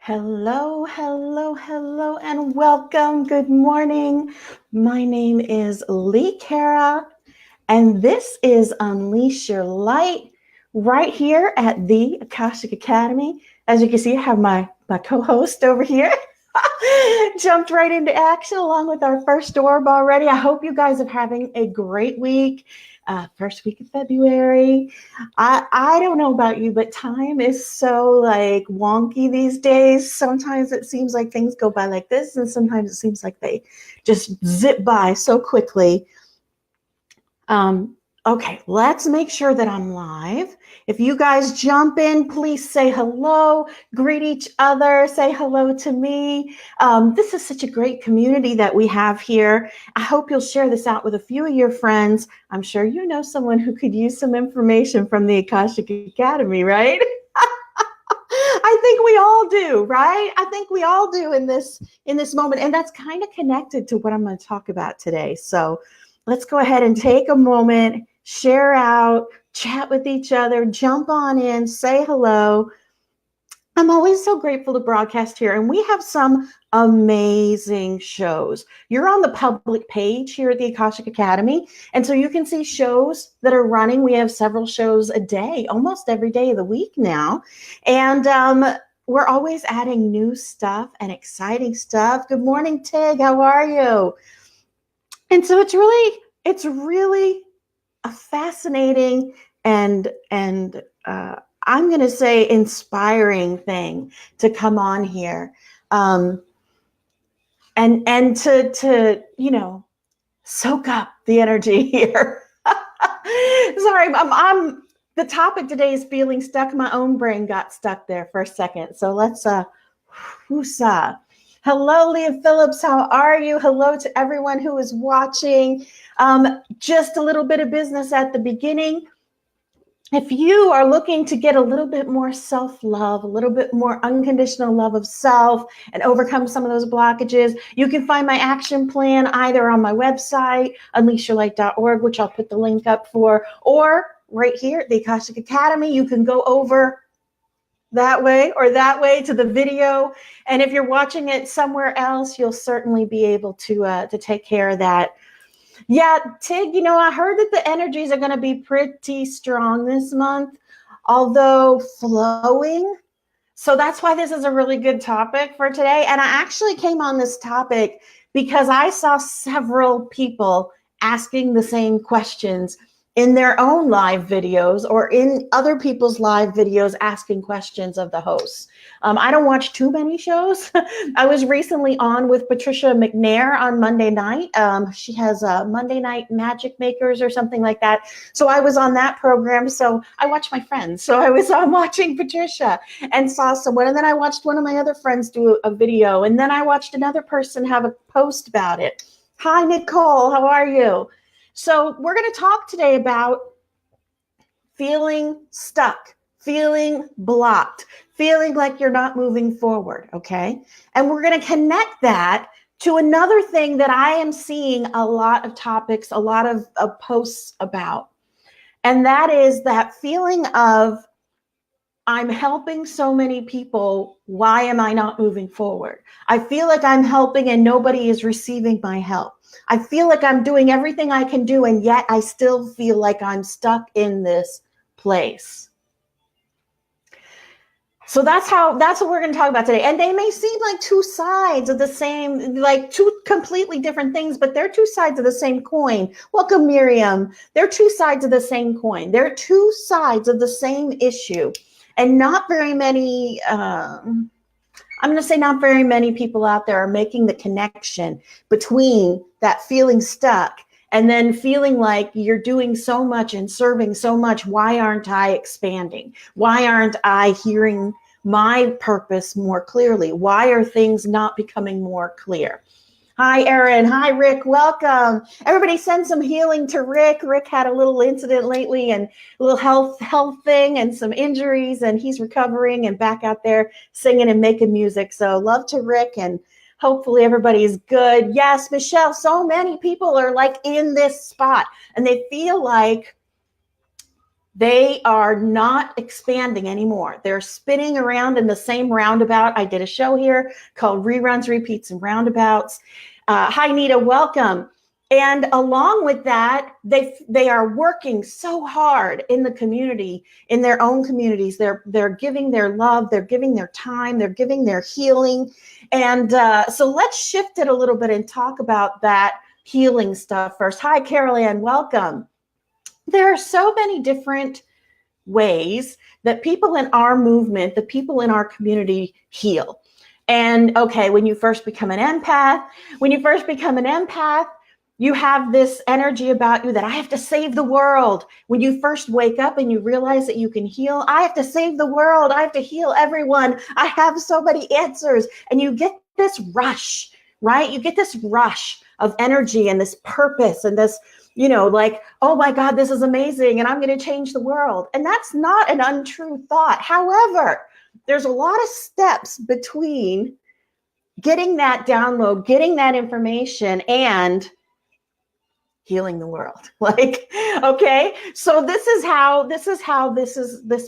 Hello, hello, hello, and welcome. Good morning. My name is Lee Cara, and this is Unleash Your Light right here at the Akashic Academy. As you can see, I have my co-host over here. Jumped right into action along with our first orb already. I hope you guys are having a great week. First week of February. I don't know about you, but time is so like wonky these days. Sometimes it seems like things go by like this, and sometimes it seems like they just zip by so quickly. Okay, let's make sure that I'm live. If you guys jump in, please say hello, greet each other, say hello to me. This is such a great community that we have here. I hope you'll share this out with a few of your friends. I'm sure you know someone who could use some information from the Akashic Academy, right? I think we all do, right? I think we all do in this moment. And that's kind of connected to what I'm going to talk about today. So let's go ahead and take a moment, share out, chat with each other, jump on in, say hello. I'm always so grateful to broadcast here, and we have some amazing shows. You're on the public page here at the Akashic Academy, and so you can see shows that are running. We have several shows a day, almost every day of the week now, and we're always adding new stuff and exciting stuff. Good morning, Tig. How are you? And so it's really a fascinating and I'm going to say inspiring thing to come on here, and to soak up the energy here. Sorry, I'm the topic today is feeling stuck. My own brain got stuck there for a second, so let's whoosah. Hello, Leah Phillips. How are you? Hello to everyone who is watching. Just a little bit of business at the beginning. If you are looking to get a little bit more self-love, a little bit more unconditional love of self, and overcome some of those blockages, you can find my action plan either on my website, unleashyourlight.org, which I'll put the link up for, or right here at the Akashic Academy. You can go over that way or that way to the video. And if you're watching it somewhere else, you'll certainly be able to take care of that. Yeah, Tig, I heard that the energies are going to be pretty strong this month, although flowing. So that's why this is a really good topic for today. And I actually came on this topic because I saw several people asking the same questions in their own live videos or in other people's live videos asking questions of the hosts. I don't watch too many shows. I was recently on with Patricia McNair on Monday night. She has Monday Night Magic Makers or something like that. So I was on that program. So I watch my friends. So I was watching Patricia and saw someone. And then I watched one of my other friends do a video. And then I watched another person have a post about it. Hi, Nicole. How are you? So we're going to talk today about feeling stuck, feeling blocked, feeling like you're not moving forward, okay? And we're going to connect that to another thing that I am seeing a lot of topics, a lot of posts about. And that is that feeling of, I'm helping so many people. Why am I not moving forward? I feel like I'm helping and nobody is receiving my help. I feel like I'm doing everything I can do, and yet I still feel like I'm stuck in this place. So that's what we're going to talk about today. And they may seem like two sides of the same, like two completely different things, but they're two sides of the same coin. Welcome, Miriam. They're two sides of the same coin. They're two sides of the same issue. And not very many, I'm going to say not very many people out there are making the connection between that feeling stuck and then feeling like you're doing so much and serving so much. Why aren't I expanding? Why aren't I hearing my purpose more clearly? Why are things not becoming more clear? Hi, Erin. Hi, Rick. Welcome. Everybody send some healing to Rick. Rick had a little incident lately and a little health thing and some injuries, and he's recovering and back out there singing and making music. So love to Rick, and hopefully everybody's good. Yes, Michelle, so many people are like in this spot and they feel like They are not expanding anymore. They're spinning around in the same roundabout. I did a show here called Reruns, Repeats, and Roundabouts. Hi, Nita, welcome. And along with that, they are working so hard in the community, in their own communities. They're giving their love, they're giving their time, they're giving their healing. And so let's shift it a little bit and talk about that healing stuff first. Hi, Carol Ann, welcome. There are so many different ways that people in our movement, the people in our community heal. And okay, when you first become an empath, you have this energy about you that I have to save the world. When you first wake up and you realize that you can heal, I have to save the world. I have to heal everyone. I have so many answers. And you get this rush, right? You get this rush of energy and this purpose and this, like, oh my God, this is amazing. And I'm going to change the world. And that's not an untrue thought. However, there's a lot of steps between getting that download, getting that information, and healing the world. Like, okay, so this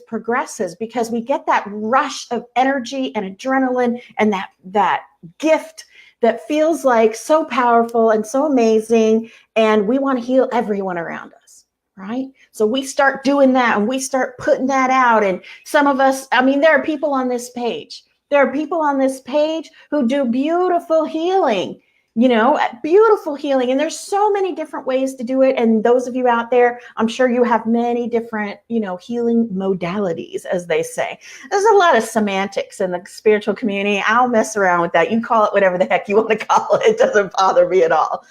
progresses, because we get that rush of energy and adrenaline and that gift that feels like so powerful and so amazing, and we want to heal everyone around us, right? So we start doing that and we start putting that out. And some of us, there are people on this page. There are people on this page who do beautiful healing, beautiful healing. And there's so many different ways to do it. And those of you out there, I'm sure you have many different, healing modalities, as they say. There's a lot of semantics in the spiritual community. I'll mess around with that. You call it whatever the heck you want to call it. It doesn't bother me at all.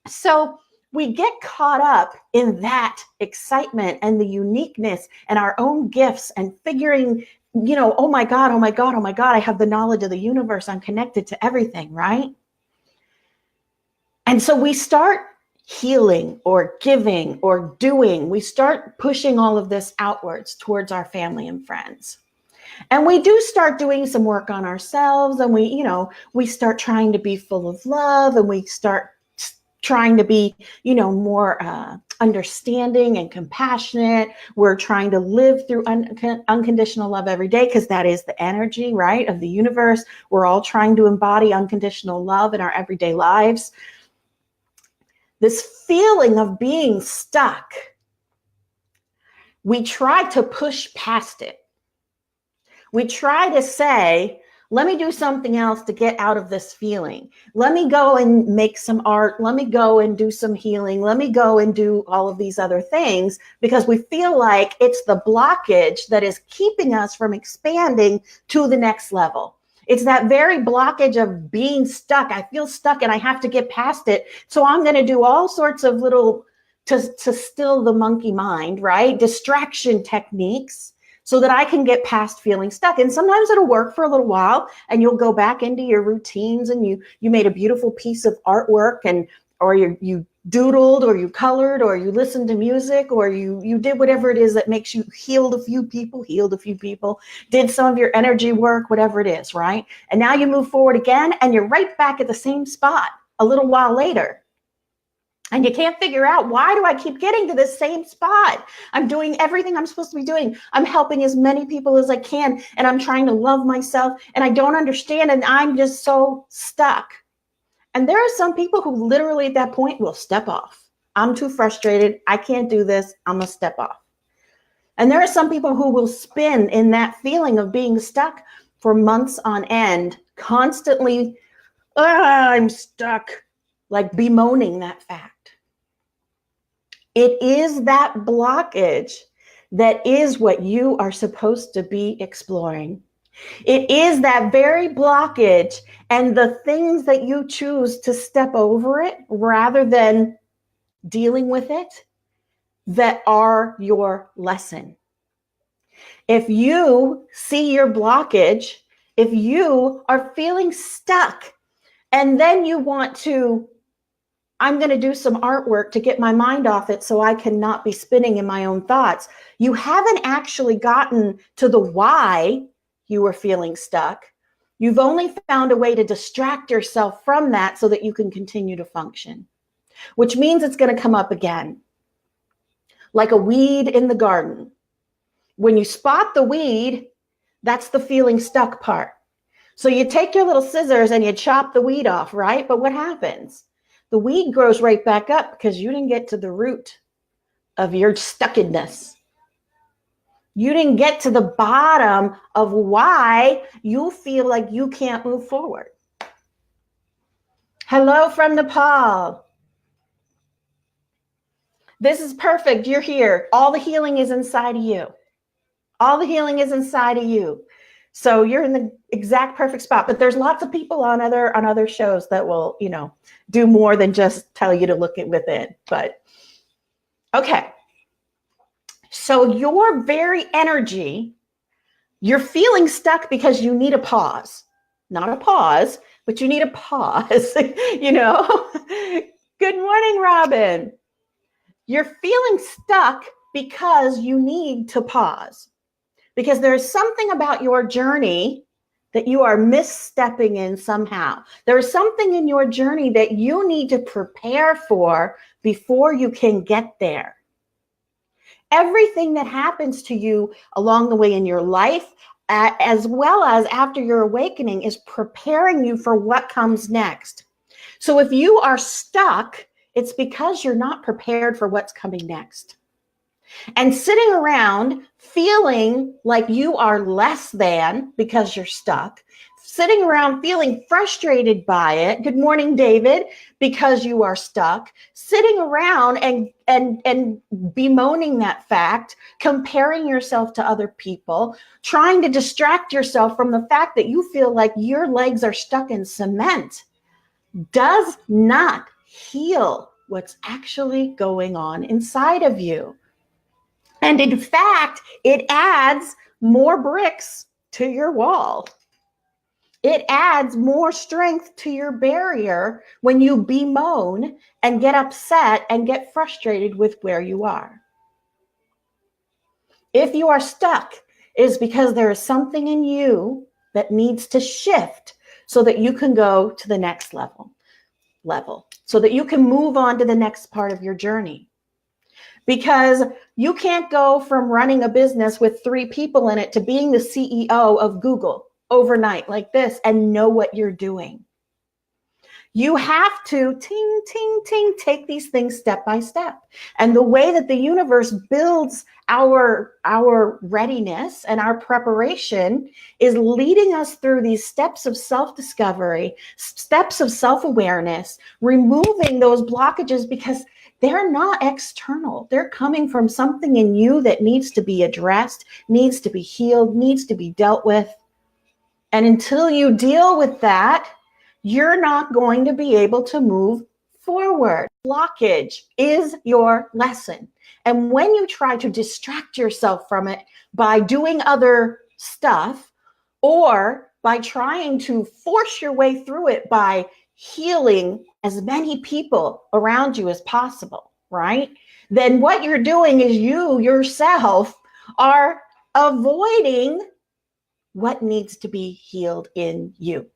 So we get caught up in that excitement and the uniqueness and our own gifts and figuring, oh my God, I have the knowledge of the universe. I'm connected to everything, right? And so we start healing or giving or doing. We start pushing all of this outwards towards our family and friends. And we do start doing some work on ourselves, and we start trying to be full of love, and we start trying to be, more understanding and compassionate. We're trying to live through unconditional love every day, because that is the energy, right, of the universe. We're all trying to embody unconditional love in our everyday lives. This feeling of being stuck, we try to push past it. We try to say, let me do something else to get out of this feeling. Let me go and make some art. Let me go and do some healing. Let me go and do all of these other things, because we feel like it's the blockage that is keeping us from expanding to the next level. It's that very blockage of being stuck. I feel stuck and I have to get past it. So I'm going to do all sorts of little, to still the monkey mind, right? Distraction techniques, so that I can get past feeling stuck. And sometimes it'll work for a little while, and you'll go back into your routines, and you made a beautiful piece of artwork, or you doodled, or you colored, or you listened to music, or you did whatever it is that makes you healed a few people, did some of your energy work, whatever it is, right? And now you move forward again, and you're right back at the same spot a little while later. And you can't figure out, why do I keep getting to this same spot? I'm doing everything I'm supposed to be doing. I'm helping as many people as I can, and I'm trying to love myself, and I don't understand, and I'm just so stuck. And there are some people who literally at that point will step off. I'm too frustrated. I can't do this. I'm going to step off. And there are some people who will spin in that feeling of being stuck for months on end, constantly, I'm stuck, like bemoaning that fact. It is that blockage that is what you are supposed to be exploring. It is that very blockage and the things that you choose to step over it rather than dealing with it that are your lesson. If you see your blockage, if you are feeling stuck, and then you want to, I'm going to do some artwork to get my mind off it so I cannot be spinning in my own thoughts, you haven't actually gotten to the why you were feeling stuck. You've only found a way to distract yourself from that so that you can continue to function, which means it's going to come up again. like a weed in the garden. When you spot the weed, that's the feeling stuck part. So you take your little scissors and you chop the weed off, right? But what happens? The weed grows right back up because you didn't get to the root of your stuckedness. You didn't get to the bottom of why you feel like you can't move forward. Hello from Nepal. This is perfect. You're here. All the healing is inside of you. All the healing is inside of you. So you're in the exact perfect spot. But there's lots of people on other shows that will, do more than just tell you to look at within. But okay. So your very energy, you're feeling stuck because you need a pause. Not a pause, but you need a pause. Good morning, Robin. You're feeling stuck because you need to pause. Because there's something about your journey that you are misstepping in somehow. There is something in your journey that you need to prepare for before you can get there. Everything that happens to you along the way in your life, as well as after your awakening, is preparing you for what comes next. So if you are stuck, it's because you're not prepared for what's coming next. And sitting around feeling like you are less than because you're stuck, sitting around feeling frustrated by it. Good morning, David, because you are stuck, sitting around and bemoaning that fact, comparing yourself to other people, trying to distract yourself from the fact that you feel like your legs are stuck in cement, does not heal what's actually going on inside of you. And in fact, it adds more bricks to your wall. It adds more strength to your barrier when you bemoan and get upset and get frustrated with where you are. If you are stuck, it is because there is something in you that needs to shift so that you can go to the next level, so that you can move on to the next part of your journey. Because you can't go from running a business with 3 people in it to being the CEO of Google overnight like this and know what you're doing. You have to take these things step by step. And the way that the universe builds our readiness and our preparation is leading us through these steps of self-discovery, steps of self-awareness, removing those blockages because they're not external. They're coming from something in you that needs to be addressed, needs to be healed, needs to be dealt with. And until you deal with that, you're not going to be able to move forward. Blockage is your lesson. And when you try to distract yourself from it by doing other stuff or by trying to force your way through it by healing as many people around you as possible, right? Then what you're doing is you yourself are avoiding what needs to be healed in you.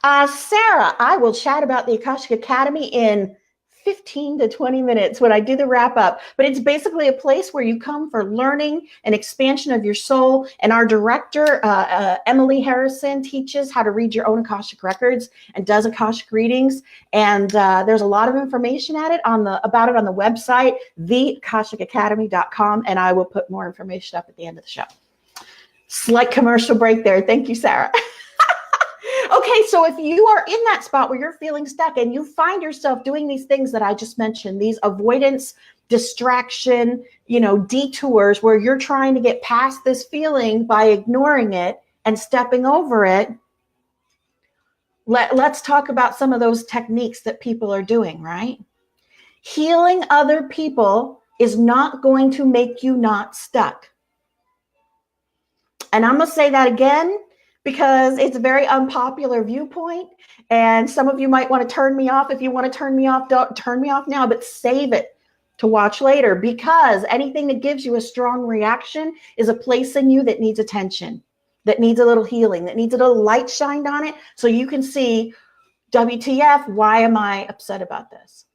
Sarah, I will chat about the Akashic Academy in 15 to 20 minutes when I do the wrap up, but it's basically a place where you come for learning and expansion of your soul. And our director, Emily Harrison, teaches how to read your own Akashic records and does Akashic readings. And there's a lot of information about it on the website, theakashicacademy.com. And I will put more information up at the end of the show. Slight commercial break there. Thank you, Sarah. Okay, so if you are in that spot where you're feeling stuck and you find yourself doing these things that I just mentioned, these avoidance, distraction, detours where you're trying to get past this feeling by ignoring it and stepping over it, let's talk about some of those techniques that people are doing, right? Healing other people is not going to make you not stuck. And I'm going to say that again, because it's a very unpopular viewpoint. And some of you might want to turn me off. If you want to turn me off, don't turn me off now, but save it to watch later, because anything that gives you a strong reaction is a place in you that needs attention, that needs a little healing, that needs a little light shined on it so you can see, WTF, why am I upset about this?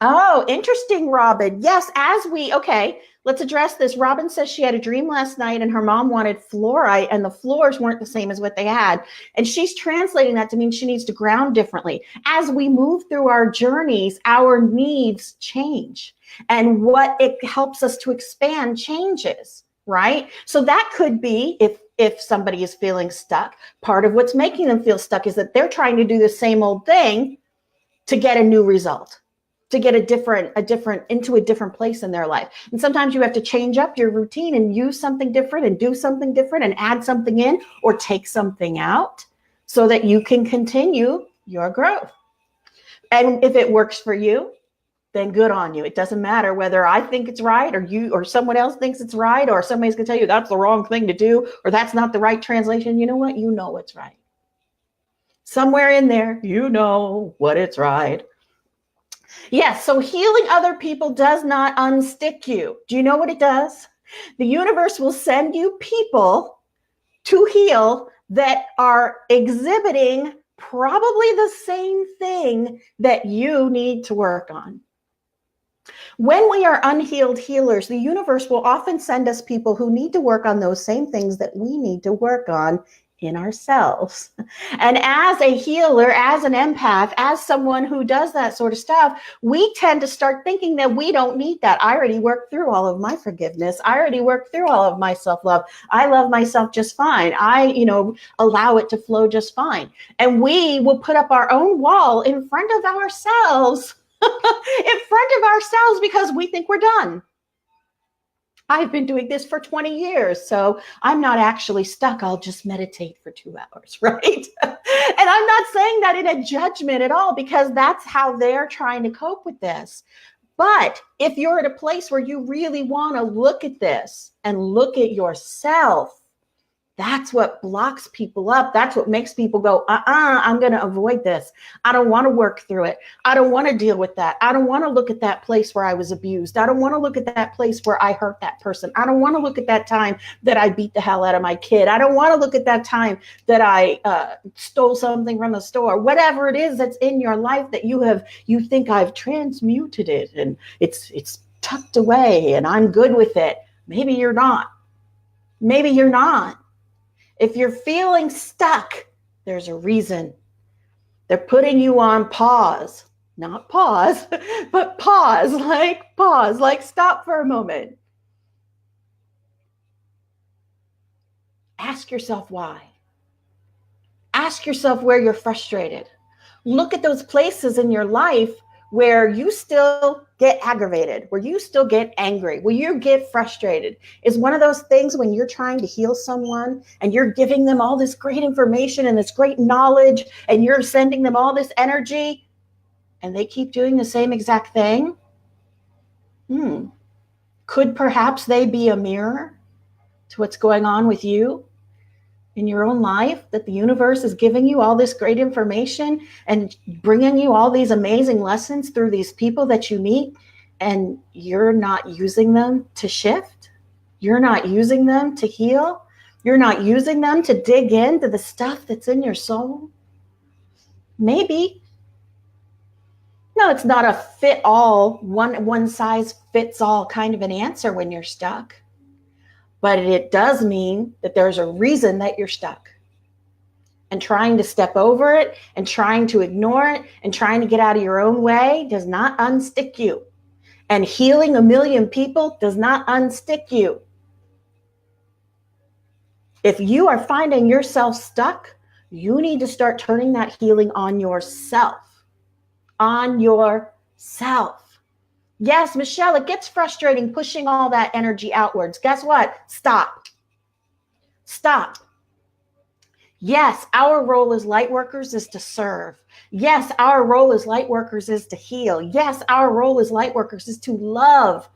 Oh, interesting, Robin. Yes, okay, let's address this. Robin says she had a dream last night and her mom wanted fluorite and the floors weren't the same as what they had. And she's translating that to mean she needs to ground differently. As we move through our journeys, our needs change and what it helps us to expand changes, right? So that could be if somebody is feeling stuck, part of what's making them feel stuck is that they're trying to do the same old thing to get a new result, to get into a different place in their life. And sometimes you have to change up your routine and use something different and do something different and add something in or take something out so that you can continue your growth. And if it works for you, then good on you. It doesn't matter whether I think it's right or you or someone else thinks it's right or somebody's going to tell you that's the wrong thing to do or that's not the right translation. You know what? You know what's right. Somewhere in there, you know what it's right. Yes, so healing other people does not unstick you. Do you know what it does? The universe will send you people to heal that are exhibiting probably the same thing that you need to work on. When we are unhealed healers, the universe will often send us people who need to work on those same things that we need to work on in ourselves. And as a healer, as an empath, as someone who does that sort of stuff, we tend to start thinking that we don't need that. I already worked through all of my forgiveness. I already worked through all of my self-love. I love myself just fine. I, allow it to flow just fine. And we will put up our own wall in front of ourselves, because we think we're done. I've been doing this for 20 years, so I'm not actually stuck. I'll just meditate for 2 hours, right? And I'm not saying that in a judgment at all, because that's how they're trying to cope with this. But if you're at a place where you really want to look at this and look at yourself, that's what blocks people up. That's what makes people go, I'm going to avoid this. I don't want to work through it. I don't want to deal with that. I don't want to look at that place where I was abused. I don't want to look at that place where I hurt that person. I don't want to look at that time that I beat the hell out of my kid. I don't want to look at that time that I stole something from the store. Whatever it is that's in your life that you think I've transmuted it and it's tucked away and I'm good with it. Maybe you're not. Maybe you're not. If you're feeling stuck, there's a reason. They're putting you on pause, not pause, but pause, like stop for a moment. Ask yourself why. Ask yourself where you're frustrated. Look at those places in your life where you still get aggravated, where you still get angry, where you get frustrated. Is one of those things when you're trying to heal someone and you're giving them all this great information and this great knowledge and you're sending them all this energy and they keep doing the same exact thing? Could perhaps they be a mirror to what's going on with you in your own life, that the universe is giving you all this great information and bringing you all these amazing lessons through these people that you meet, and you're not using them to shift? You're not using them to heal? You're not using them to dig into the stuff that's in your soul? Maybe. No, it's not a fit all, one size fits all kind of an answer when you're stuck. But it does mean that there's a reason that you're stuck. And trying to step over it and trying to ignore it and trying to get out of your own way does not unstick you. And healing a million people does not unstick you. If you are finding yourself stuck, you need to start turning that healing on yourself. On yourself. Yes, Michelle, it gets frustrating pushing all that energy outwards. Guess what? Stop. Stop. Yes, our role as light workers is to serve. Yes, our role as light workers is to heal. Yes, our role as light workers is to love.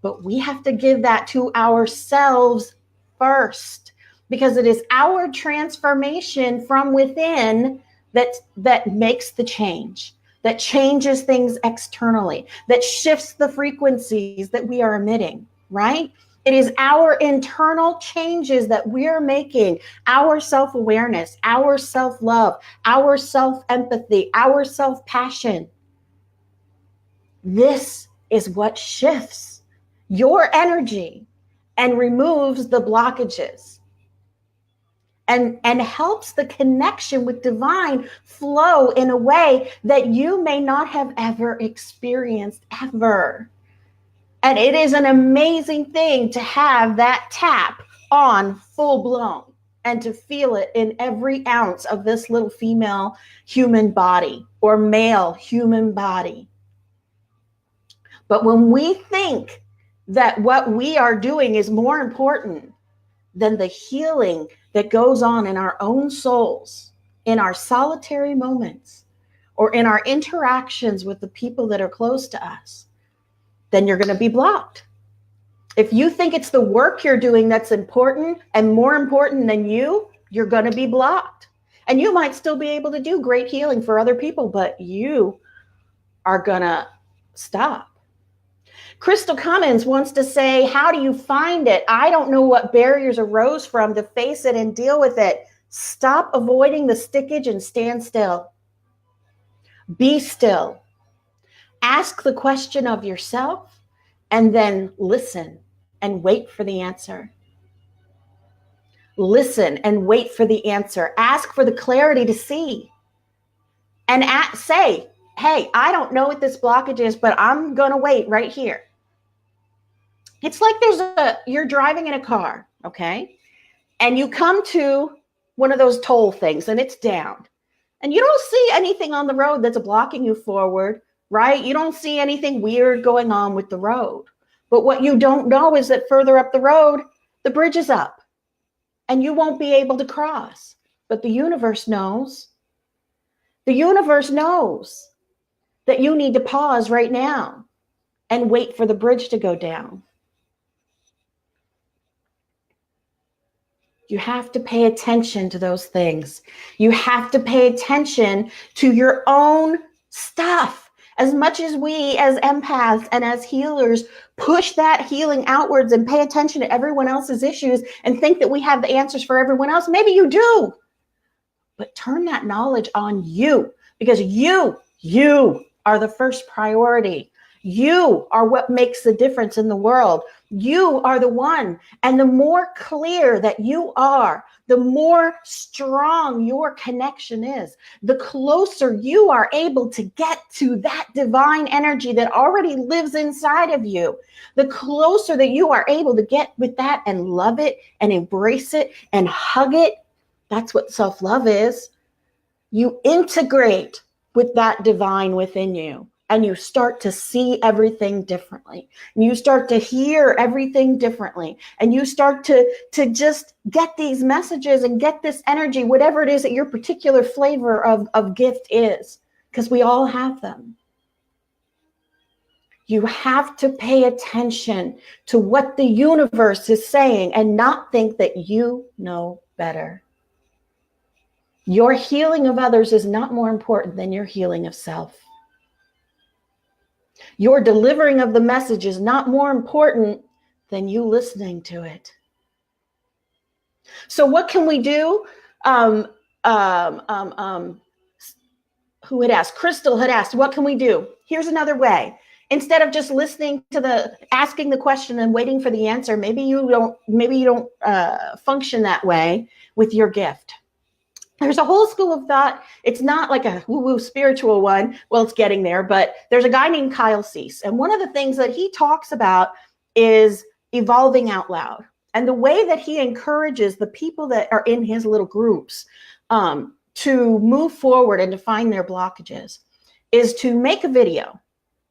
But we have to give that to ourselves first, because it is our transformation from within that makes the change, that changes things externally, that shifts the frequencies that we are emitting, right? It is our internal changes that we're making, our self-awareness, our self-love, our self-empathy, our self-passion. This is what shifts your energy and removes the blockages and helps the connection with divine flow in a way that you may not have ever experienced ever. And it is an amazing thing to have that tap on full blown and to feel it in every ounce of this little female human body or male human body. But when we think that what we are doing is more important than the healing that goes on in our own souls, in our solitary moments, or in our interactions with the people that are close to us, then you're going to be blocked. If you think it's the work you're doing that's important and more important than you, you're going to be blocked. And you might still be able to do great healing for other people, but you are going to stop. Crystal Cummins wants to say, how do you find it? I don't know what barriers arose from to face it and deal with it. Stop avoiding the stickage and stand still. Be still. Ask the question of yourself and then listen and wait for the answer. Listen and wait for the answer. Ask for the clarity to see. And say, hey, I don't know what this blockage is, but I'm going to wait right here. It's like you're driving in a car, okay? And you come to one of those toll things and it's down. And you don't see anything on the road that's blocking you forward, right? You don't see anything weird going on with the road. But what you don't know is that further up the road, the bridge is up and you won't be able to cross. But the universe knows. The universe knows that you need to pause right now and wait for the bridge to go down. You have to pay attention to those things. You have to pay attention to your own stuff. As much as we as empaths and as healers push that healing outwards and pay attention to everyone else's issues and think that we have the answers for everyone else, maybe you do. But turn that knowledge on you, because you are the first priority. You are what makes the difference in the world. You are the one. And the more clear that you are, the more strong your connection is, the closer you are able to get to that divine energy that already lives inside of you, the closer that you are able to get with that and love it and embrace it and hug it. That's what self-love is. You integrate with that divine within you. And you start to see everything differently. And you start to hear everything differently. And you start to just get these messages and get this energy, whatever it is that your particular flavor of gift is, because we all have them. You have to pay attention to what the universe is saying and not think that you know better. Your healing of others is not more important than your healing of self. Your delivering of the message is not more important than you listening to it. So what can we do? Who had asked? Crystal had asked, what can we do? Here's another way. Instead of just listening to asking the question and waiting for the answer, maybe you don't function that way with your gift. There's a whole school of thought. It's not like a woo-woo spiritual one. Well, it's getting there, but there's a guy named Kyle Cease. And one of the things that he talks about is evolving out loud. And the way that he encourages the people that are in his little groups to move forward and to find their blockages is to make a video,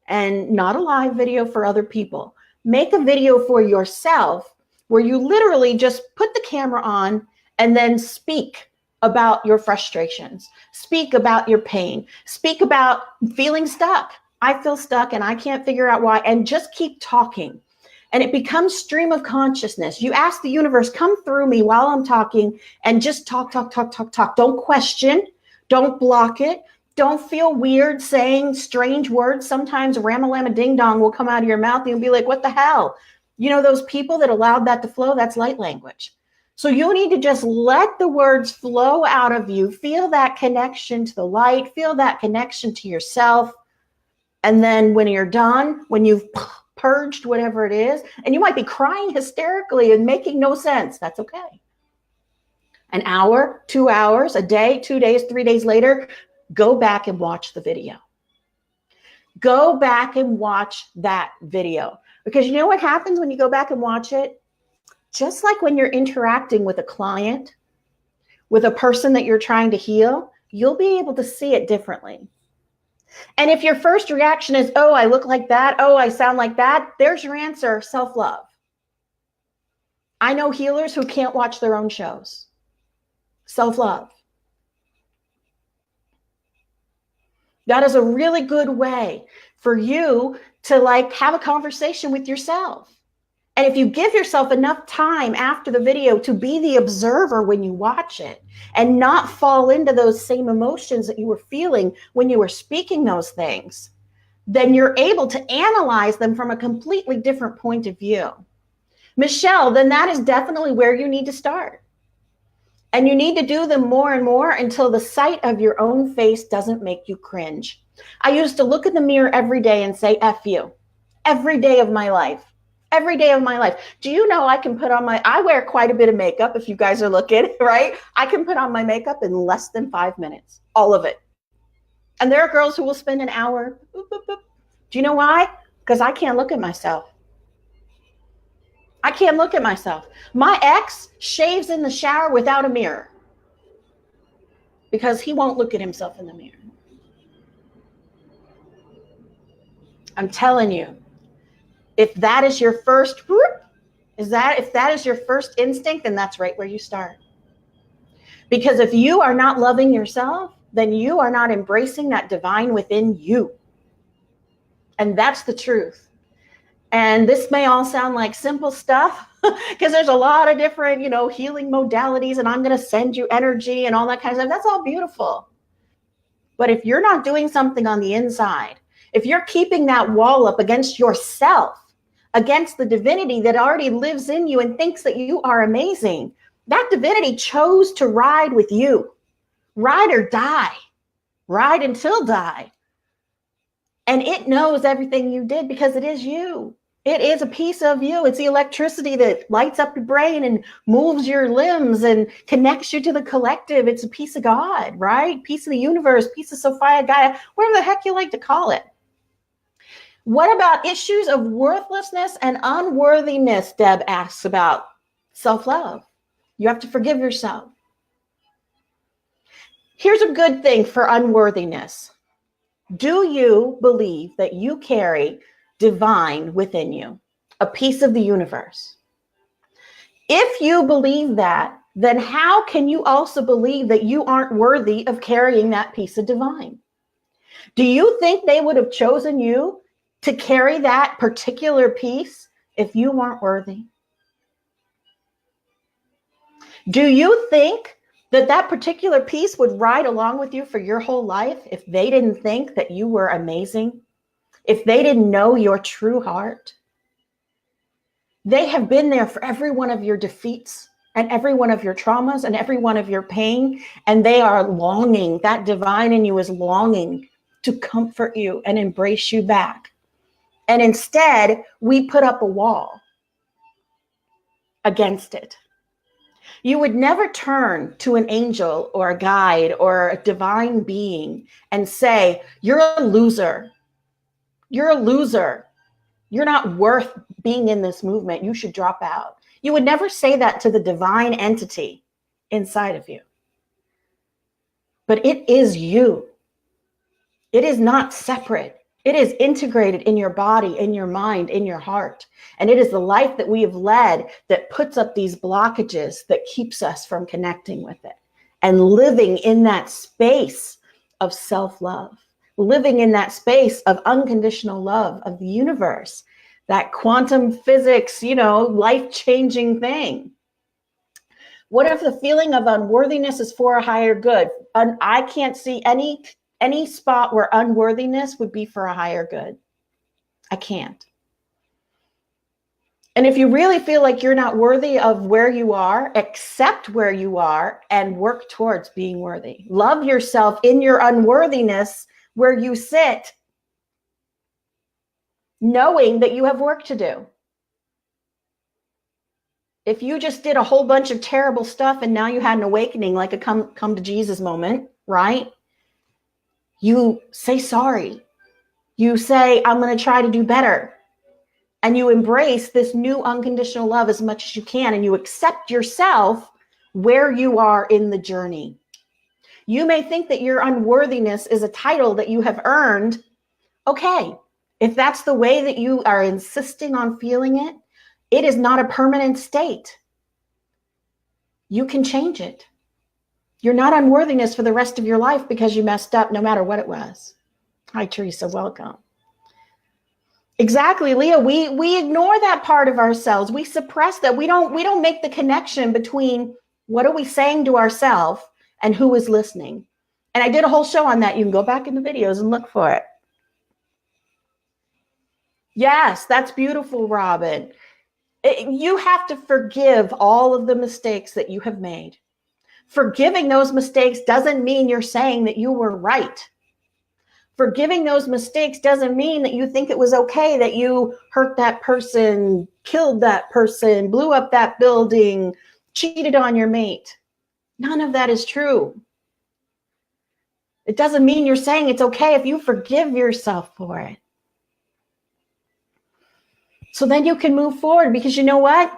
and not a live video for other people. Make a video for yourself where you literally just put the camera on and then speak about your frustrations, speak about your pain, speak about feeling stuck. I feel stuck and I can't figure out why, and just keep talking. And it becomes stream of consciousness. You ask the universe, come through me while I'm talking, and just talk. Don't question, don't block it. Don't feel weird saying strange words. Sometimes ramalama ding dong will come out of your mouth and you'll be like, what the hell? You know, those people that allowed that to flow, that's light language. So you need to just let the words flow out of you. Feel that connection to the light. Feel that connection to yourself. And then when you're done, when you've purged whatever it is, and you might be crying hysterically and making no sense, that's okay. An hour, 2 hours, a day, 2 days, 3 days later, go back and watch the video. Go back and watch that video. Because you know what happens when you go back and watch it? Just like when you're interacting with a client, with a person that you're trying to heal, you'll be able to see it differently. And if your first reaction is, oh, I look like that, oh, I sound like that, there's your answer, self-love. I know healers who can't watch their own shows. Self-love. That is a really good way for you to like have a conversation with yourself. And if you give yourself enough time after the video to be the observer when you watch it and not fall into those same emotions that you were feeling when you were speaking those things, then you're able to analyze them from a completely different point of view. Michelle, then that is definitely where you need to start. And you need to do them more and more until the sight of your own face doesn't make you cringe. I used to look in the mirror every day and say, F you, every day of my life. Every day of my life. Do you know I can put on I wear quite a bit of makeup if you guys are looking, right? I can put on my makeup in less than 5 minutes, all of it. And there are girls who will spend an hour. Boop, boop, boop. Do you know why? Because I can't look at myself. I can't look at myself. My ex shaves in the shower without a mirror because he won't look at himself in the mirror. I'm telling you. If that is your first, if that is your first instinct, then that's right where you start. Because if you are not loving yourself, then you are not embracing that divine within you. And that's the truth. And this may all sound like simple stuff because there's a lot of different, healing modalities, and I'm going to send you energy and all that kind of stuff. That's all beautiful. But if you're not doing something on the inside, if you're keeping that wall up against yourself, against the divinity that already lives in you and thinks that you are amazing, that divinity chose to ride with you. Ride or die. Ride until die. And it knows everything you did because it is you. It is a piece of you. It's the electricity that lights up your brain and moves your limbs and connects you to the collective. It's a piece of God, right? Piece of the universe, piece of Sophia, Gaia, whatever the heck you like to call it. What about issues of worthlessness and unworthiness? Deb asks about self-love. You have to forgive yourself. Here's a good thing for unworthiness. Do you believe that you carry divine within you, a piece of the universe? If you believe that, then how can you also believe that you aren't worthy of carrying that piece of divine? Do you think they would have chosen you to carry that particular piece if you weren't worthy? Do you think that that particular piece would ride along with you for your whole life if they didn't think that you were amazing? If they didn't know your true heart? They have been there for every one of your defeats and every one of your traumas and every one of your pain, and they are longing, that divine in you is longing to comfort you and embrace you back. And instead, we put up a wall against it. You would never turn to an angel or a guide or a divine being and say, you're a loser. You're a loser. You're not worth being in this movement. You should drop out. You would never say that to the divine entity inside of you. But it is you. It is not separate. It is integrated in your body, in your mind, in your heart. And it is the life that we have led that puts up these blockages that keeps us from connecting with it and living in that space of self-love, living in that space of unconditional love of the universe, that quantum physics, life-changing thing. What if the feeling of unworthiness is for a higher good? I can't see any spot where unworthiness would be for a higher good. I can't. And if you really feel like you're not worthy of where you are, accept where you are and work towards being worthy. Love yourself in your unworthiness where you sit. knowing that you have work to do. If you just did a whole bunch of terrible stuff and now you had an awakening, like a come to Jesus moment, right? You say sorry. You say, I'm going to try to do better. And you embrace this new unconditional love as much as you can. And you accept yourself where you are in the journey. You may think that your unworthiness is a title that you have earned. Okay, if that's the way that you are insisting on feeling it, it is not a permanent state. You can change it. You're not unworthiness for the rest of your life because you messed up, no matter what it was. Hi, Teresa, welcome. Exactly, Leah. We ignore that part of ourselves. We suppress that. We don't make the connection between what are we saying to ourselves and who is listening. And I did a whole show on that. You can go back in the videos and look for it. Yes, that's beautiful, Robin. You have to forgive all of the mistakes that you have made. Forgiving those mistakes doesn't mean you're saying that you were right. Forgiving those mistakes doesn't mean that you think it was okay that you hurt that person, killed that person, blew up that building, cheated on your mate. None of that is true. It doesn't mean you're saying it's okay if you forgive yourself for it. So then you can move forward, because you know what?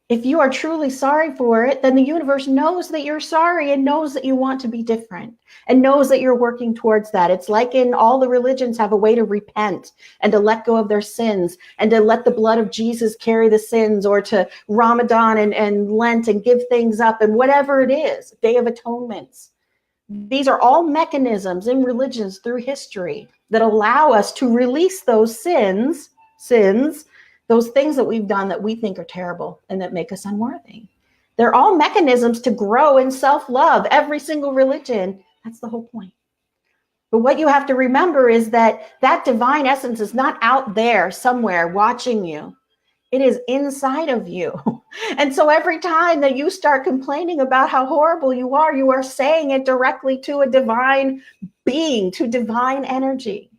If you are truly sorry for it, then the universe knows that you're sorry and knows that you want to be different and knows that you're working towards that. It's like in all the religions have a way to repent and to let go of their sins and to let the blood of Jesus carry the sins, or to Ramadan and Lent and give things up and whatever it is, Day of Atonements. These are all mechanisms in religions through history that allow us to release those sins, those things that we've done that we think are terrible and that make us unworthy. They're all mechanisms to grow in self-love. Every single religion, that's the whole point. But what you have to remember is that that divine essence is not out there somewhere watching you. It is inside of you. And so every time that you start complaining about how horrible you are saying it directly to a divine being, to divine energy.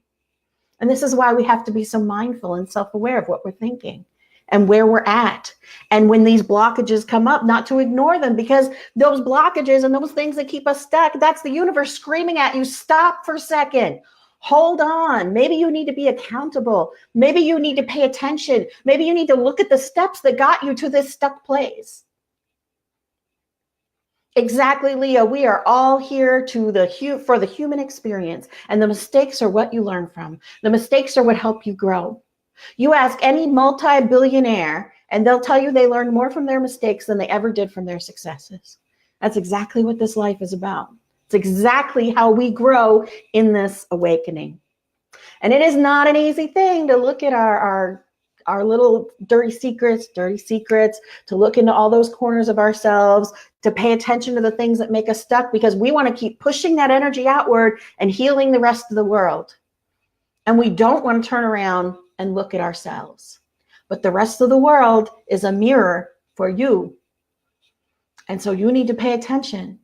And this is why we have to be so mindful and self-aware of what we're thinking and where we're at. And when these blockages come up, not to ignore them, because those blockages and those things that keep us stuck, that's the universe screaming at you, stop for a second. Hold on. Maybe you need to be accountable. Maybe you need to pay attention. Maybe you need to look at the steps that got you to this stuck place. Exactly, Leah. We are all here for the human experience, and the mistakes are what you learn from. The mistakes are what help you grow. You ask any multi-billionaire, and they'll tell you they learned more from their mistakes than they ever did from their successes. That's exactly what this life is about. It's exactly how we grow in this awakening. And it is not an easy thing to look at our little dirty secrets, to look into all those corners of ourselves, to pay attention to the things that make us stuck, because we want to keep pushing that energy outward and healing the rest of the world. And we don't want to turn around and look at ourselves. But the rest of the world is a mirror for you. And so you need to pay attention.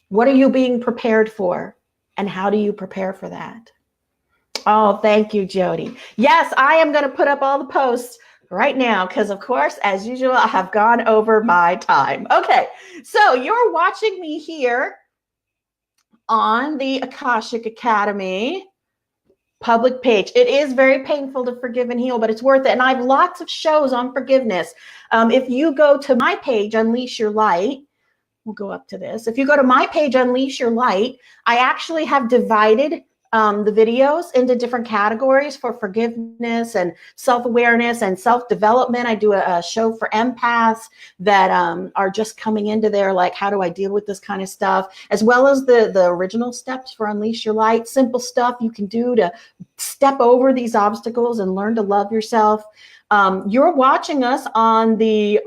What are you being prepared for? And how do you prepare for that? Oh, thank you, Jody. Yes, I am going to put up all the posts right now because, of course, as usual, I have gone over my time. Okay, so you're watching me here on the Akashic Academy public page. It is very painful to forgive and heal, but it's worth it. And I have lots of shows on forgiveness. If you go to my page, Unleash Your Light, we'll go up to this. If you go to my page, Unleash Your Light, I actually have divided the videos into different categories for forgiveness and self-awareness and self-development. I do a show for empaths that are just coming into there, like, how do I deal with this kind of stuff, as well as the original steps for Unleash Your Light, simple stuff you can do to step over these obstacles and learn to love yourself. You're watching us on the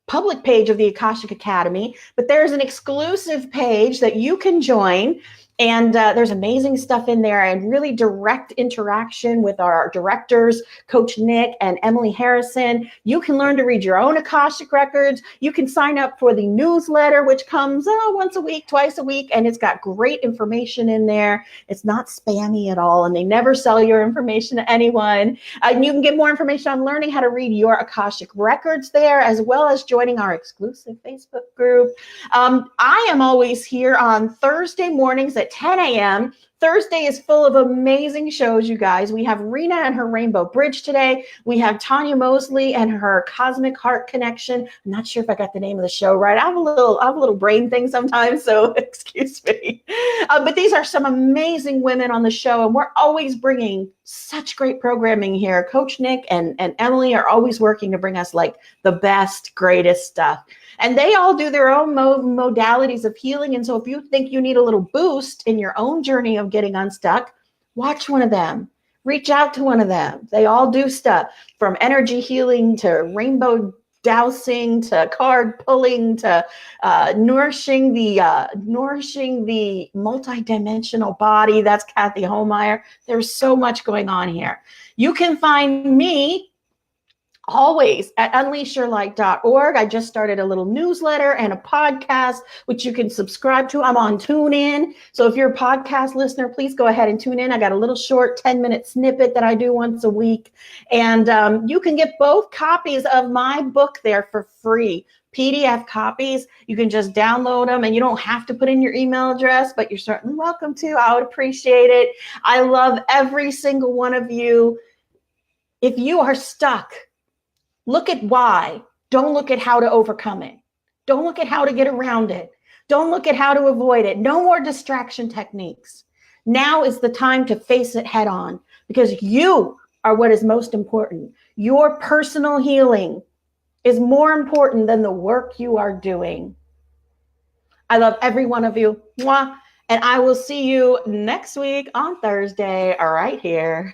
public page of the Akashic Academy, but there's an exclusive page that you can join And there's amazing stuff in there and really direct interaction with our directors, Coach Nick and Emily Harrison. You can learn to read your own Akashic records. You can sign up for the newsletter, which comes once a week, twice a week, and it's got great information in there. It's not spammy at all, and they never sell your information to anyone. And you can get more information on learning how to read your Akashic records there, as well as joining our exclusive Facebook group. I am always here on Thursday mornings at 10 a.m. Thursday is full of amazing shows, you guys. We have Rena and her Rainbow Bridge today. We have Tanya Mosley and her Cosmic Heart Connection. I'm not sure if I got the name of the show right. I have a little brain thing sometimes, so excuse me. But these are some amazing women on the show, and we're always bringing such great programming here. Coach Nick and Emily are always working to bring us like the best, greatest stuff. And they all do their own modalities of healing. And so if you think you need a little boost in your own journey of getting unstuck, watch one of them. Reach out to one of them. They all do stuff from energy healing to rainbow dowsing to card pulling to nourishing the multidimensional body. That's Kathy Holmeyer. There's so much going on here. You can find me always at unleashyourlight.org. I just started a little newsletter and a podcast, which you can subscribe to. I'm on TuneIn. So if you're a podcast listener, please go ahead and tune in. I got a little short 10-minute snippet that I do once a week. And you can get both copies of my book there for free. PDF copies. You can just download them and you don't have to put in your email address, but you're certainly welcome to. I would appreciate it. I love every single one of you. If you are stuck, look at why. Don't look at how to overcome it. Don't look at how to get around it. Don't look at how to avoid it. No more distraction techniques. Now is the time to face it head on because you are what is most important. Your personal healing is more important than the work you are doing. I love every one of you. Mwah. And I will see you next week on Thursday right here.